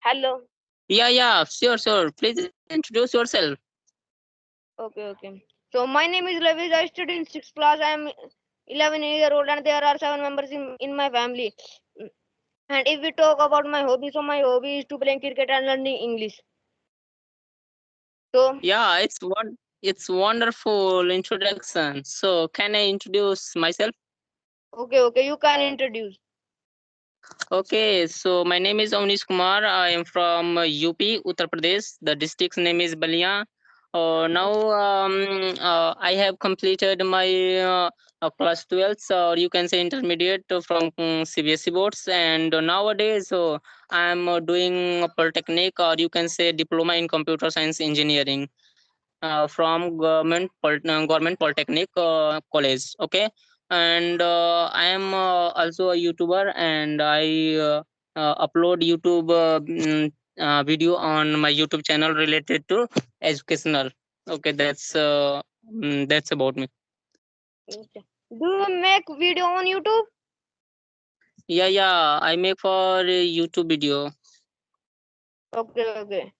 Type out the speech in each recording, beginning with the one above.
Hello. Yeah, sure, sure. Please introduce yourself. Okay. So my name is Lavish. I study in sixth class. I am 11-year old, and there are seven members in my family. And if we talk about my hobby, so my hobby is to playing cricket and learning English. So Yeah, it's wonderful introduction. So can I introduce myself? okay, you can introduce. Okay, so my name is Avnish Kumar. I am from UP, Uttar Pradesh. The district's name is Balia. Now I have completed my class 12, or you can say intermediate from CBSE boards. And nowadays, I am doing a polytechnic, or you can say diploma in computer science engineering from government polytechnic college. Okay, and I am also a YouTuber, and I upload YouTube video on my YouTube channel related to educational. Okay, that's about me. Okay. Do you make video on YouTube? Yeah, I make for YouTube video. Okay.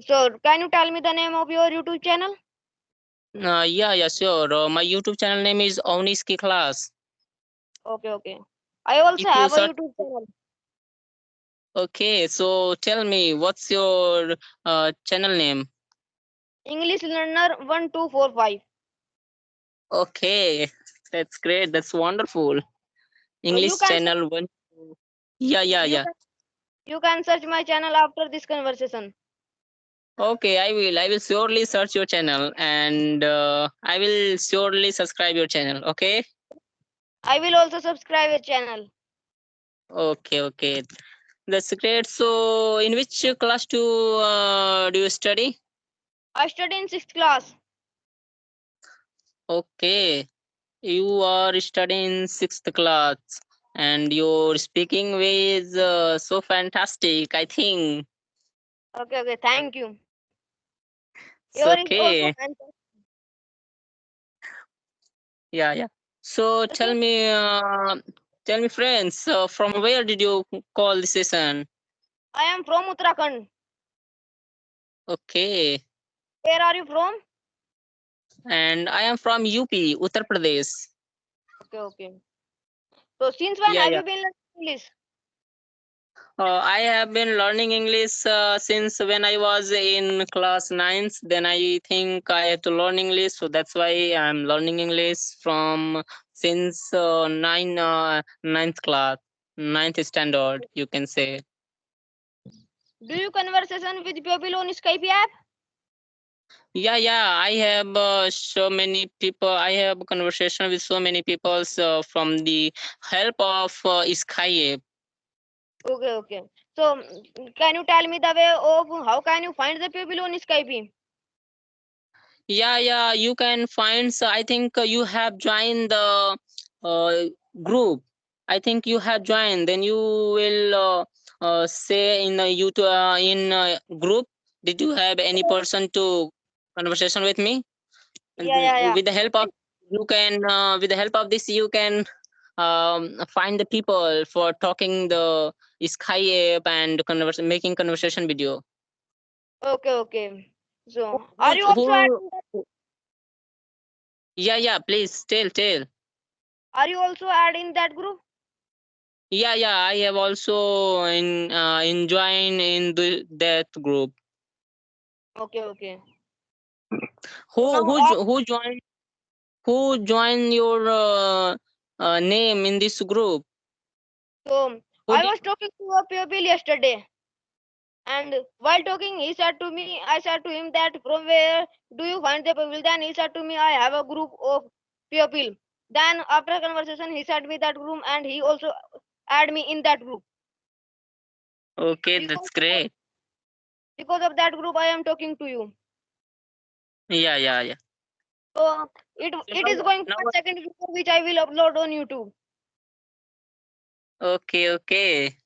So can you tell me the name of your YouTube channel? Yeah, sure. My YouTube channel name is Ovniski Class. Okay. I also If you have a search, YouTube channel. okay, so tell me what's your channel name. English Learner 1245. Okay, that's great. That's wonderful. So you English can channel one. Yeah, yeah, you yeah. can you can search my channel after this conversation. Okay, I will. I will surely search your channel, and I will surely subscribe your channel. Okay. I will also subscribe your channel. Okay. That's great. So, in which class do you study? I study in sixth class. Okay, you are studying sixth class, and your speaking way is so fantastic. I think. Okay. Thank you. It's Your is also okay. fantastic. Yeah. So So tell me, friends, from where did you call the session? I am from Uttarakhand. Okay, Where are you from? and I am from UP, Uttar Pradesh. Okay. So since when have Yeah. you been learning English? I have been learning English since when I was in class 9th. Then I think I have to learn English, so that's why I'm learning English from since ninth class, ninth standard, you can say. Do you conversation with people on Skype app? Yeah. I have so many people. I have conversation with so many people from the help of Skype. Okay. So can you tell me the way of how can you find the people on Skype? Yeah. You can find. So I think you have joined the uh, group. I think you have joined. Then you will say in YouTube in group. Did you have any person to conversation with me? And Yeah. with the help of you can with the help of this you can find the people for talking the Skype and making conversation video. Okay. Who, So are who, you also who adding yeah, please tell. are you also add in that group? Yeah, I have also in join in that group. Okay. So Who now who jo- who joined your name in this group? so Who I did? was talking to a people yesterday, and while talking he said to me, I said to him that from where do you find the people? Then he said to me, I have a group of people. Then after conversation he said me that group, and he also add me in that group. Okay, Because that's great. of that group I am talking to you. Yeah. So So it is going now for second video which I will upload on YouTube. okay.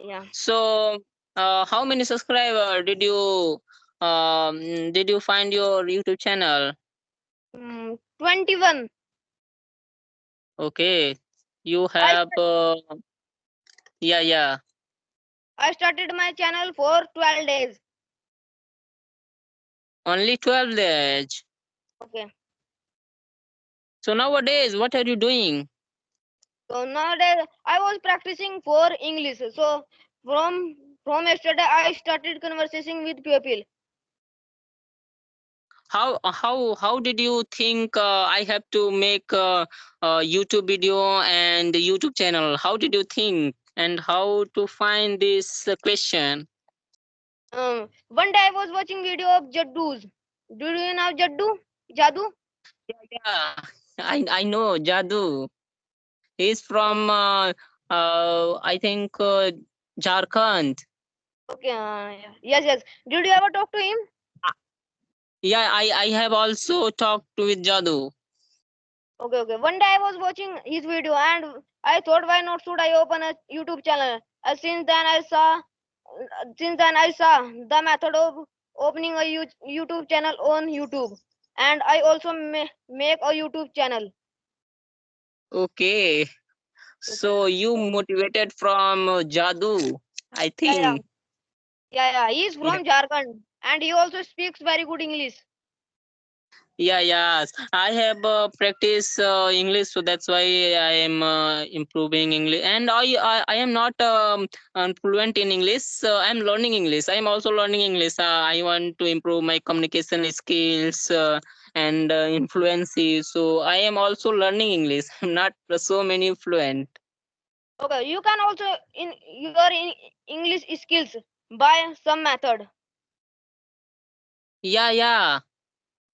Yeah. So, how many subscriber did you find your YouTube channel? 21. Okay, you I have yeah. I started my channel for 12 days. Only 12 days. Okay. So nowadays, what are you doing? So nowadays I was practicing for English. So from yesterday I started conversation with people. How did you think I have to make a YouTube video and YouTube channel? How did you think and how to find this question? One day I was watching video of Jaddus. Do you know Jaddu? Jaddu? Yeah, I know Jadu. He's from I think Jharkhand. Okay. Yes, yes. Did you ever talk to him? Uh, Yeah, I have also talked with Jadu. Okay, okay. One day I was watching his video and I thought, why not should I open a YouTube channel? Since then I saw the method of opening a YouTube channel on YouTube, and I also make a YouTube channel. Okay, Okay. so you motivated from Jadu, I Yeah, yeah, think. yeah, yeah. He is Yeah. from Jharkhand, and he also speaks very good English. Yeah, yes. I have practiced English, so that's why I am improving English. And I am not fluent in English. I am learning English. I am also learning English. I want to improve my communication skills and influency. So I am also learning English. I'm not so many fluent. Okay, you can also in your English skills by some method, Yeah, yeah.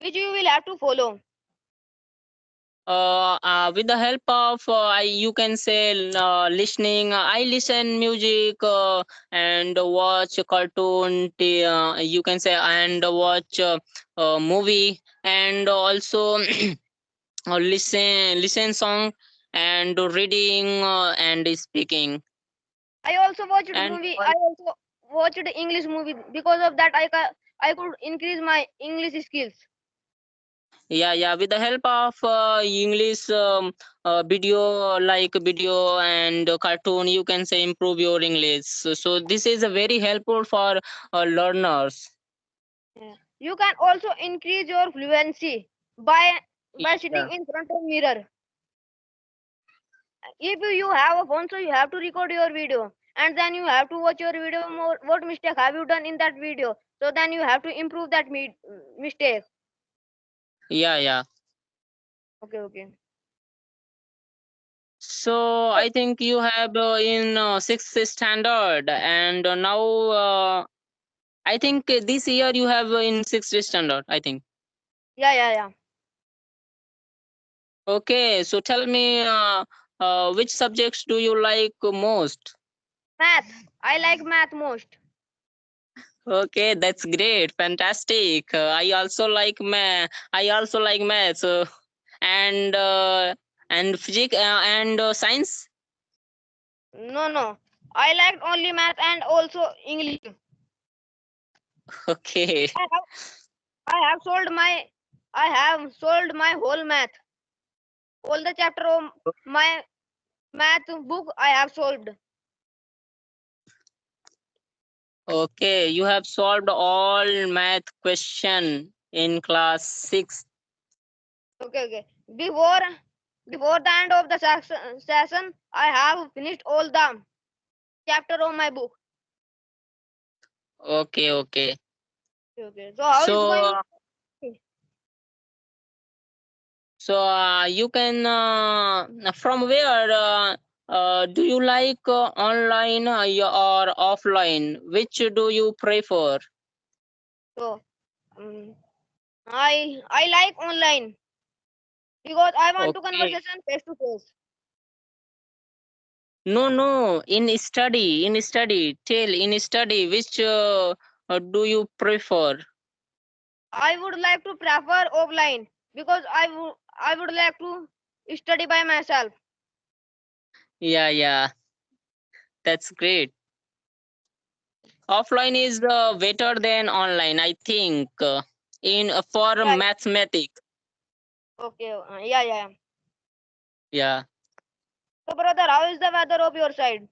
which you will have to follow. With the help of you can say listening. I listen music and watch cartoon. You can say and watch movie and also listen song and reading and speaking I also watched and movie. I also watched English movie. Because of that, I could increase my English skills. yeah, yeah, with the help of English video like video and cartoon, you can say improve your English. So this is a very helpful for learners. Yeah. You can also increase your fluency by Yeah, sitting in front of mirror. If you have a phone, so you have to record your video, and then you have to watch your video. More, what mistake have you done in that video? So then you have to improve that mistake. yeah, yeah. Okay, okay. So I think you have in sixth standard and now I think this year you have in sixth standard, I think. Yeah, yeah, yeah. Okay, so tell me which subjects do you like most? Math. I like math most. Okay, that's great. Fantastic. I also like maths and physics and science. No, no. I like only math and also English. Okay. I have I have sold my I have sold my whole math. All the chapter of my math book I have solved. Okay, you have solved all math question in class 6. Okay, okay. Before the end of the session, I have finished all the chapter of my book. Okay, okay. Okay, okay. So how is So going? you can from where do you like online or offline? Which do you prefer? So um, I like online because I want to Okay. conversation face to face. No, no. Tell in study, which do you prefer? I would like to prefer offline because I would like to study by myself. Yeah, yeah. That's great. Offline is better than online, I think. In for Yeah, mathematics. yeah. Okay. Yeah, yeah. Yeah. So brother, how is the weather of your side?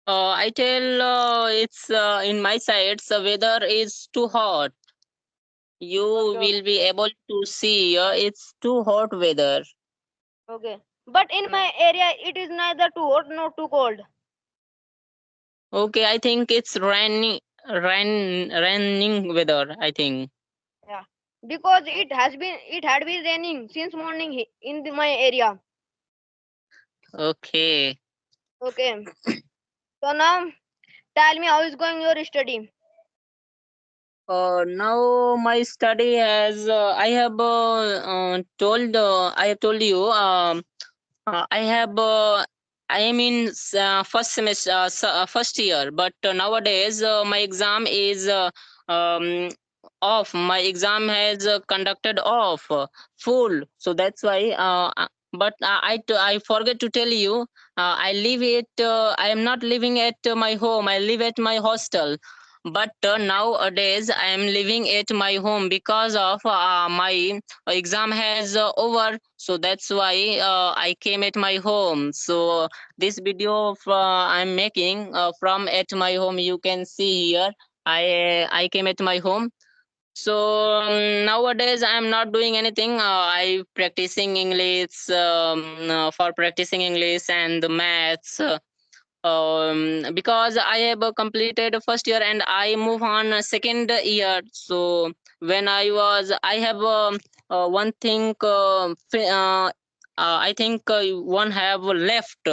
I tell it's in my side, the weather is too hot. You Okay, will be able to see it's too hot weather. okay. But in my area, it is neither too hot nor too cold. Okay, I think it's raining weather, I think. Yeah, because it had been raining since morning in my area. Okay. Okay. So now tell me how is going your study? Now my study has I have told you I have I am in first semester, first year, but nowadays my exam is off. My exam has conducted off full, so that's why. But I forget to tell you. I live it. I am not living at my home. I live at my hostel. But nowadays I am living at my home because of my exam has over, so that's why I came at my home. So this video of I'm making from at my home, you can see here. I came at my home. So nowadays I am not doing anything. I practicing English, for practicing English and the maths, because I have completed first year and I move on second year. So when I have one thing, I think one have left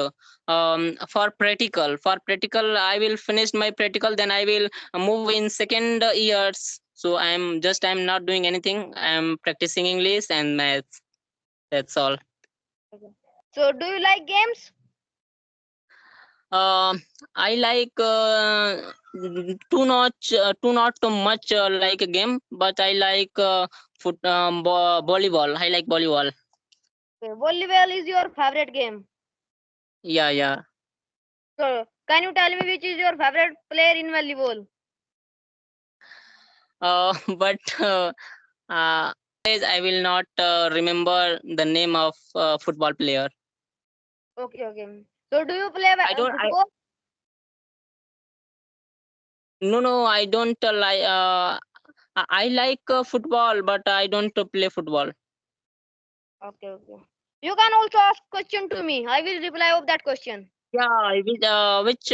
for practical. For practical, I will finish my practical. Then I will move in second years. So I'm not doing anything. I'm practicing English and maths. That's all. Okay. So do you like games? Uh, I like too not so much like a game, but I like volleyball. I like volleyball. Okay. Volleyball is your favorite game. Yeah, yeah. So can you tell me which is your favorite player in volleyball? But I will not remember the name of football player. Okay, okay. So do you play I don't. football? No. I don't like. I like football, but I don't play football. Okay, okay. You can also ask question to me. I will reply of that question. Yeah, which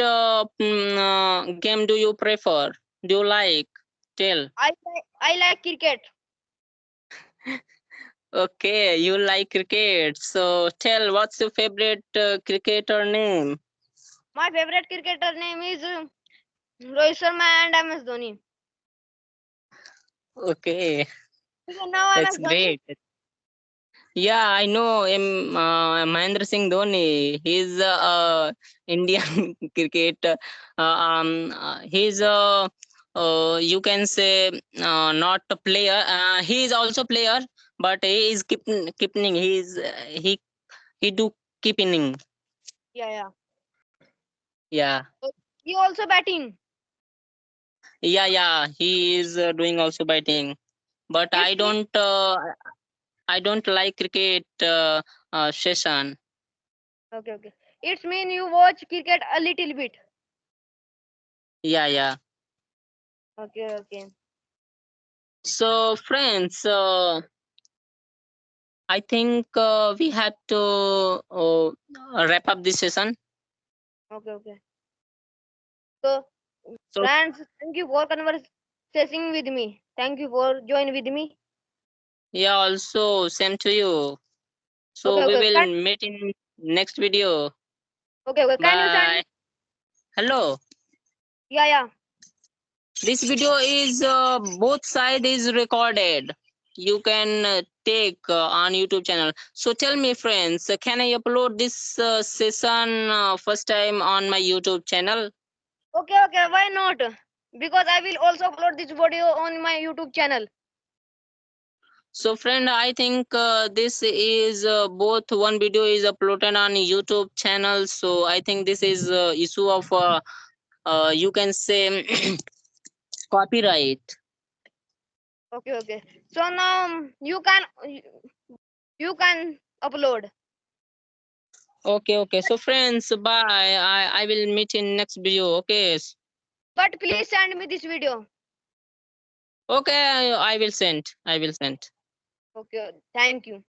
game do you prefer? Do you like? Tell. I like cricket. Okay, you like cricket. So tell, what's your favorite cricketer name? My favorite cricketer name is Rohit Sharma and MS Dhoni. Okay, Do you know MS that's Dhoni? great. Yeah, I know him. Mahendra Singh Dhoni. He's Indian cricket. He's you can say not a player. He is also player, but he is keeping. He do keeping. Yeah, yeah. Yeah, So he also batting. yeah. He is doing also batting. But It's me. I don't like cricket session. Okay, okay. It's mean you watch cricket a little bit. Yeah, yeah. Okay, okay, So, friends, I think we have to wrap up this session. okay, okay. So So, friends, thank you for conversing with me. Thank you for join with me. yeah, also same to you. Okay, So, we okay. will meet in next video. Okay, okay. Can you send me? Bye. Hello. Yeah, yeah. This video is both side is recorded. You can take on YouTube channel. So, tell me, friends, can I upload this session first time on my YouTube channel? Okay, okay. Why not? Because I will also upload this video on my YouTube channel. So, friend, I think this is both one video is uploaded on YouTube channel. So, I think this is issue of you can say copyright. Okay, okay. So now you can upload. Okay, okay. So friends, bye. I will meet in next video. Okay. But please send me this video. Okay, I will send. I will send. Okay, thank you.